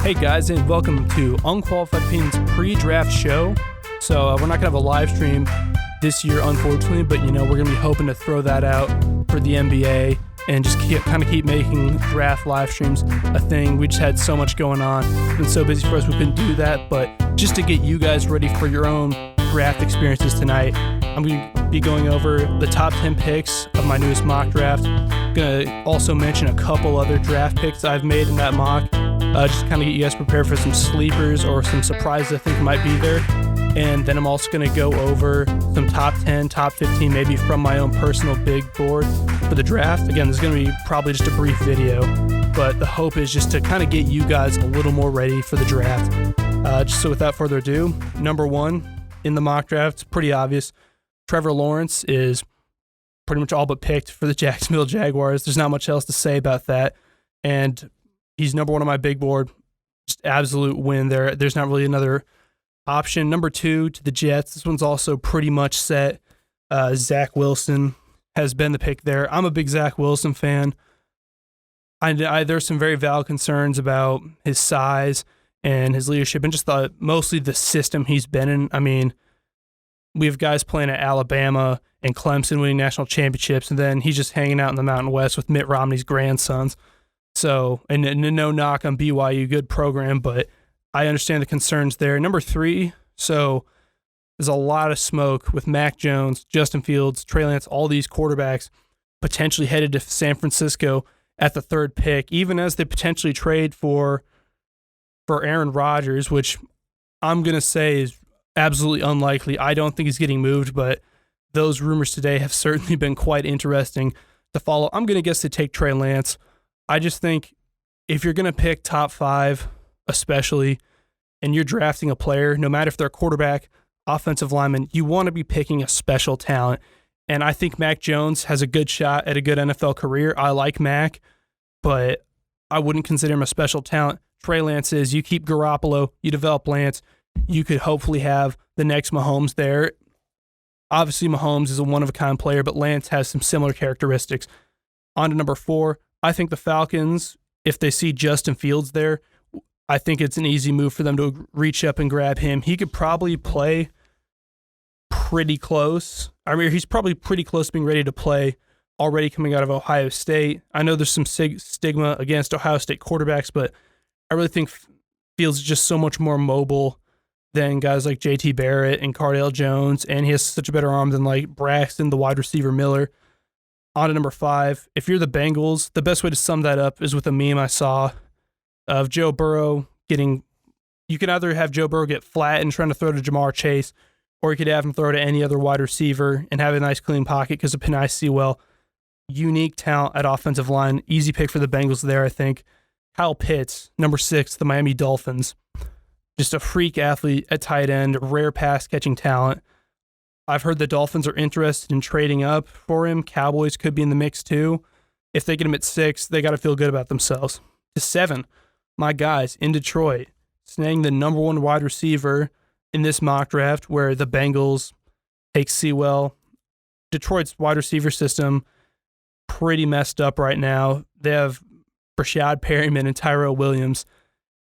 Hey guys, and welcome to Unqualified Opinions pre-draft show. So we're not going to have a live stream this year, unfortunately, but we're going to be hoping to throw that out for the NBA and just keep making draft live streams a thing. We just had so much going on. It's been so busy for us, we couldn't do that. But just to get you guys ready for your own draft experiences tonight, I'm going to be going over the top 10 picks of my newest mock draft. I'm going to also mention a couple other draft picks I've made in that mock. Just to kind of get you guys prepared for some sleepers or some surprises I think might be there. And then I'm also going to go over some top 10, top 15, maybe from my own personal big board for the draft. Again, this is going to be probably just a brief video, but the hope is just to kind of get you guys a little more ready for the draft. Just so without further ado, number one in the mock draft, it's pretty obvious. Trevor Lawrence is pretty much all but picked for the Jacksonville Jaguars. There's not much else to say about that. And he's number one on my big board. Just absolute win there. There's not really another option. Number two to the Jets. This one's also pretty much set. Zach Wilson has been the pick there. I'm a big Zach Wilson fan. There's some very valid concerns about his size and his leadership and just mostly the system he's been in. I mean, we have guys playing at Alabama and Clemson winning national championships, and then he's just hanging out in the Mountain West with Mitt Romney's grandsons. So, and no knock on BYU, good program, but I understand the concerns there. Number three, so there's a lot of smoke with Mac Jones, Justin Fields, Trey Lance, all these quarterbacks potentially headed to San Francisco at the third pick, even as they potentially trade for Aaron Rodgers, which I'm going to say is absolutely unlikely. I don't think he's getting moved, but those rumors today have certainly been quite interesting to follow. I'm going to guess they take Trey Lance. I just think if you're going to pick top five, especially, and you're drafting a player, no matter if they're a quarterback, offensive lineman, you want to be picking a special talent. And I think Mac Jones has a good shot at a good NFL career. I like Mac, but I wouldn't consider him a special talent. Trey Lance is. You keep Garoppolo, you develop Lance, you could hopefully have the next Mahomes there. Obviously, Mahomes is a one-of-a-kind player, but Lance has some similar characteristics. On to number four. I think the Falcons, if they see Justin Fields there, I think it's an easy move for them to reach up and grab him. He could probably play pretty close. I mean, he's probably pretty close to being ready to play already coming out of Ohio State. I know there's some stigma against Ohio State quarterbacks, but I really think Fields is just so much more mobile than guys like JT Barrett and Cardale Jones, and he has such a better arm than like Braxton, the wide receiver Miller. On to number five. If you're the Bengals, the best way to sum that up is with a meme I saw of Joe Burrow getting, you can either have Joe Burrow get flat and trying to throw to Jamar Chase, or you could have him throw to any other wide receiver and have a nice clean pocket because of Penei Sewell. Unique talent at offensive line. Easy pick for the Bengals there, I think. Kyle Pitts, number six, the Miami Dolphins. Just a freak athlete at tight end, rare pass catching talent. I've heard the Dolphins are interested in trading up for him. Cowboys could be in the mix too. If they get him at six, they got to feel good about themselves. To seven, my guys in Detroit, snagging the number one wide receiver in this mock draft where the Bengals take Sewell. Detroit's wide receiver system pretty messed up right now. They have Rashad Perryman and Tyrell Williams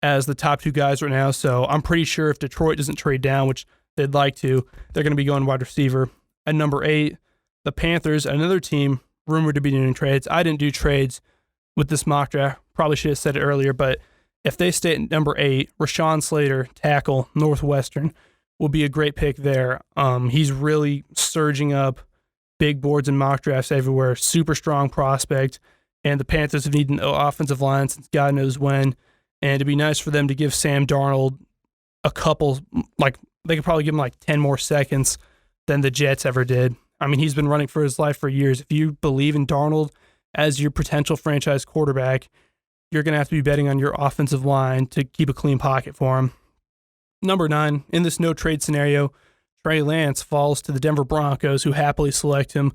as the top two guys right now. So I'm pretty sure if Detroit doesn't trade down, which they'd like to, they're going to be going wide receiver. At number eight, the Panthers, another team rumored to be doing trades. I didn't do trades with this mock draft. Probably should have said it earlier, but if they stay at number eight, Rashawn Slater, tackle, Northwestern, will be a great pick there. He's really surging up big boards and mock drafts everywhere. Super strong prospect, and the Panthers have needed an offensive line since God knows when, and it'd be nice for them to give Sam Darnold a couple, like, they could probably give him like 10 more seconds than the Jets ever did. I mean, he's been running for his life for years. If you believe in Darnold as your potential franchise quarterback, you're going to have to be betting on your offensive line to keep a clean pocket for him. Number nine, in this no-trade scenario, Trey Lance falls to the Denver Broncos, who happily select him.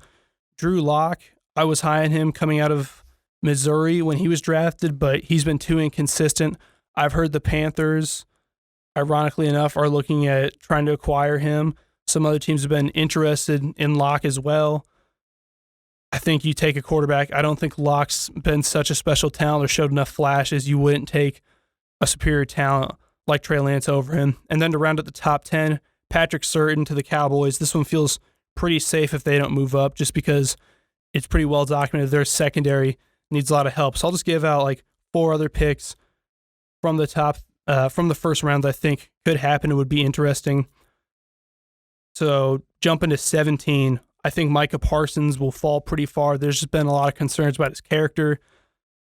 Drew Lock, I was high on him coming out of Missouri when he was drafted, but he's been too inconsistent. I've heard the Panthers, ironically enough, are looking at trying to acquire him. Some other teams have been interested in Locke as well. I think you take a quarterback. I don't think Locke's been such a special talent or showed enough flashes. You wouldn't take a superior talent like Trey Lance over him. And then to round out the top 10, Patrick Surtain to the Cowboys. This one feels pretty safe if they don't move up, just because it's pretty well documented their secondary needs a lot of help. So I'll just give out like 4 other picks from the first round that I think could happen. It would be interesting. So jumping to 17, I think Micah Parsons will fall pretty far. There's just been a lot of concerns about his character.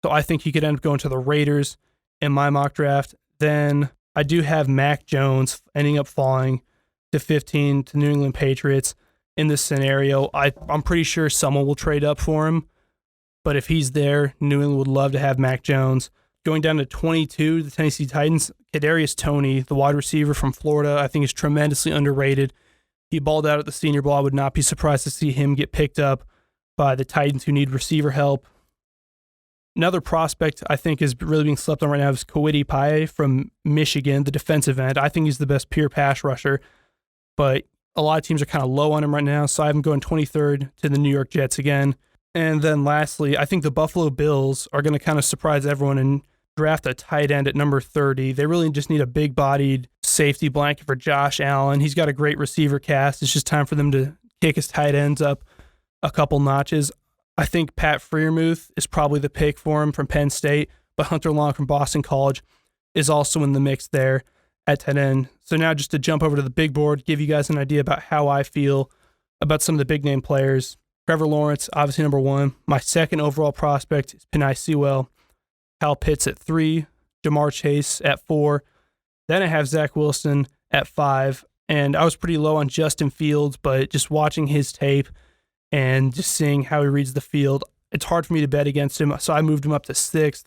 So I think he could end up going to the Raiders in my mock draft. Then I do have Mac Jones ending up falling to 15 to New England Patriots in this scenario. I'm pretty sure someone will trade up for him. But if he's there, New England would love to have Mac Jones. Going down to 22, the Tennessee Titans, Kadarius Toney, the wide receiver from Florida, I think is tremendously underrated. He balled out at the Senior Bowl. I would not be surprised to see him get picked up by the Titans who need receiver help. Another prospect I think is really being slept on right now is Kwity Paye from Michigan, the defensive end. I think he's the best pure pass rusher, but a lot of teams are kind of low on him right now, so I have him going 23rd to the New York Jets again. And then lastly, I think the Buffalo Bills are going to kind of surprise everyone and draft a tight end at number 30. They really just need a big-bodied safety blanket for Josh Allen. He's got a great receiver cast. It's just time for them to kick his tight ends up a couple notches. I think Pat Freiermuth is probably the pick for him from Penn State, but Hunter Long from Boston College is also in the mix there at tight end. So now just to jump over to the big board, give you guys an idea about how I feel about some of the big-name players. Trevor Lawrence, obviously number 1. My second overall prospect is Penei Sewell. Kyle Pitts at 3. Jamar Chase at 4. Then I have Zach Wilson at 5. And I was pretty low on Justin Fields, but just watching his tape and just seeing how he reads the field, it's hard for me to bet against him. So I moved him up to 6th.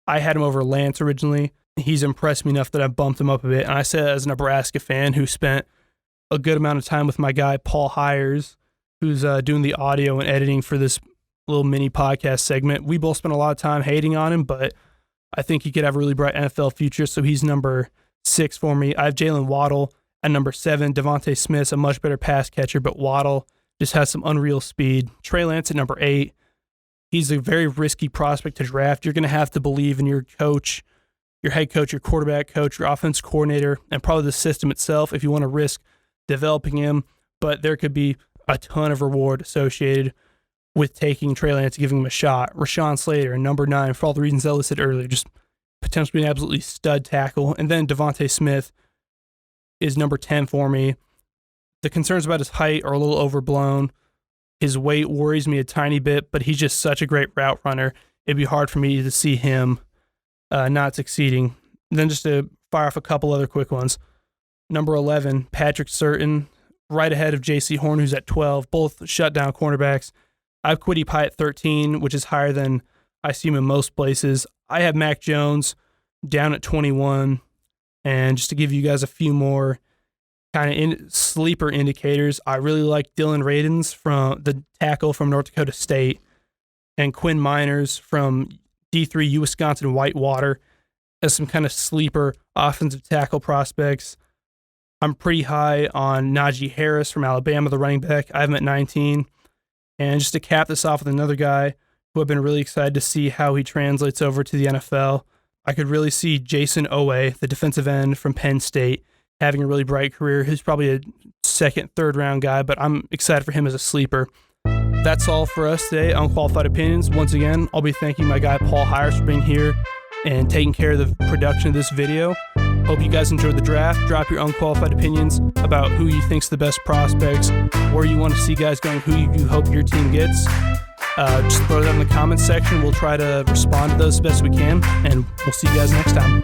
I had him over Lance originally. He's impressed me enough that I bumped him up a bit. And I said, as a Nebraska fan who spent a good amount of time with my guy, Paul Hires, who's doing the audio and editing for this little mini podcast segment. We both spent a lot of time hating on him, but I think he could have a really bright NFL future, so he's number 6 for me. I have Jalen Waddle at number 7. Devontae Smith's a much better pass catcher, but Waddle just has some unreal speed. Trey Lance at number 8. He's a very risky prospect to draft. You're going to have to believe in your coach, your head coach, your quarterback coach, your offense coordinator, and probably the system itself if you want to risk developing him, but there could be a ton of reward associated with taking Trey Lance, giving him a shot. Rashawn Slater, number 9, for all the reasons I listed earlier, just potentially an absolutely stud tackle. And then Devontae Smith is number 10 for me. The concerns about his height are a little overblown. His weight worries me a tiny bit, but he's just such a great route runner. It'd be hard for me to see him not succeeding. And then just to fire off a couple other quick ones. Number 11, Patrick Surtain, right ahead of J.C. Horn, who's at 12, both shutdown cornerbacks. I have Kwity Paye at 13, which is higher than I see him in most places. I have Mac Jones down at 21. And just to give you guys a few more kind of sleeper indicators, I really like Dylan Radins, from the tackle from North Dakota State, and Quinn Miners from D3 Wisconsin Whitewater as some kind of sleeper offensive tackle prospects. I'm pretty high on Najee Harris from Alabama, the running back. I have him at 19. And just to cap this off with another guy who I've been really excited to see how he translates over to the NFL, I could really see Jason Owe, the defensive end from Penn State, having a really bright career. He's probably a second, third round guy, but I'm excited for him as a sleeper. That's all for us today, Unqualified Opinions. Once again, I'll be thanking my guy Paul Hires for being here and taking care of the production of this video. Hope you guys enjoyed the draft. Drop your unqualified opinions about who you think's the best prospects, where you want to see guys going, who you hope your team gets. Just throw that in the comments section. We'll try to respond to those as best we can, and we'll see you guys next time.